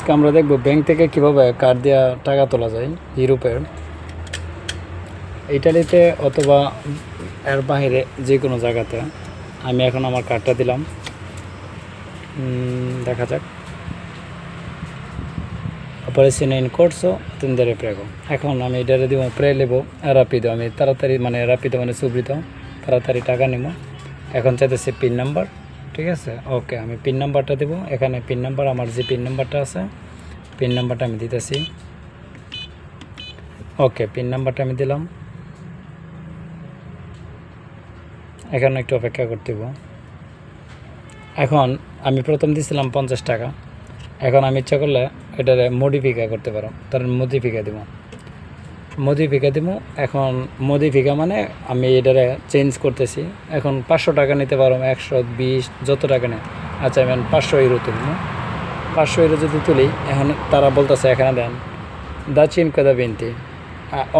আজকে আমরা দেখব ব্যাংক থেকে কিভাবে কার্ড দিয়ে টাকা তোলা যায় ইউরোপের, ইটালিতে অথবা এর বাইরে যে কোনো জায়গাতে। আমি এখন আমার কার্ডটা দিলাম, দেখা যাক। অপারেশন ইন কোর্সো তিনদারে প্রেগো। এখন আমি এটারে দিব প্রেলেবো রাপিদো। আমি তাড়াতাড়ি মানে রাপিদো মানে সুব্রিত তাড়াতাড়ি টাকা নেব। এখন চাইতেছি পিন নাম্বার, ঠিক আছে? ওকে, আমি পিন নাম্বারটা দেবো। এখানে পিন নাম্বার, আমার যে পিন নাম্বারটা আছে পিন নাম্বারটা আমি দিতেছি। ওকে, পিন নাম্বারটা আমি দিলাম। এখানে একটু অপেক্ষা করতে হবে। এখন আমি প্রথম দিয়েছিলাম 50 টাকা। এখন আমি ইচ্ছা করলে এটারে মডিফিকা করতে পারো, তার মডিফিকা দিব। এখন মডিফিকা মানে আমি এটারে চেঞ্জ করতেছি। এখন 500 টাকা নিতে পারো, 120 যত টাকা নেয়। আচ্ছা, আমি 500 ইউরো তুলব। 500 ইউরো যদি তুলি, এখন তারা বলতেছে এখানে দেন দা চিনকো দা বিনতি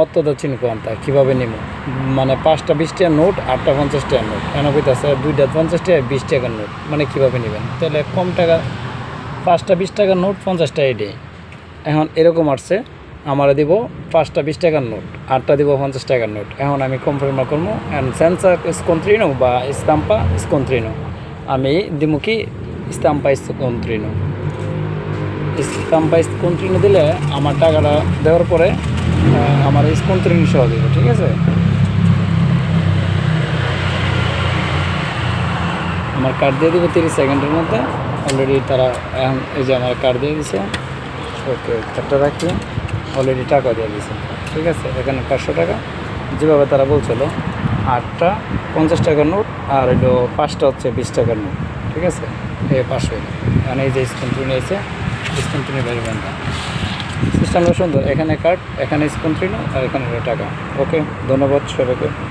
অত দা চিনকো আনতা। কীভাবে নিব মানে 5টা 20 টাকার নোট, 8টা 50 টাকার নোট, এন কইতাছে 2টা 50 টাকা 20 টাকার নোট, মানে কীভাবে নেবেন? তাহলে কম টাকা 5টা 20 টাকার নোট 50 টাকা এটাই। এখন এরকম আসছে, আমার দিব 5টা 20 টাকার নোট, 8টা দিব 50 টাকার নোট। এখন আমি কনফার্ম করবো সেন্সা স্কন্ত্রিনো বা স্তাম্পা স্কন্ত্রিনো। আমি দিব কি স্তাম্পা স্কন্ত্রিনো। স্তাম্পা স্কন্ত্রিনো দিলে আমার টাকাটা দেওয়ার পরে আমার স্কন্ত্রিনো সহ দিব, ঠিক আছে? আমার কার্ড দিয়ে দিব 30 সেকেন্ডের মধ্যে। অলরেডি তারা এখন এই যে আমার কার্ড দিয়ে দিছে। ওকে, কার্ডটা রাখি। অলরেডি টাকা দিয়ে দিছে, ঠিক আছে? এখানে 500 টাকা যেভাবে তারা বলছিল, 8টা 50 টাকার নোট আর হলো 5টা হচ্ছে 20 টাকার নোট, ঠিক আছে? এই 500। এখানে এই যে স্কন্ত্রিনো এসে স্কন্ত্রিনো বাইরে বান্ধা সিস্টেমটা সুন্দর। এখানে কার্ড, এখানে স্কন্ত্রিনো আর এখানে টাকা। ওকে, ধন্যবাদ সবাইকে।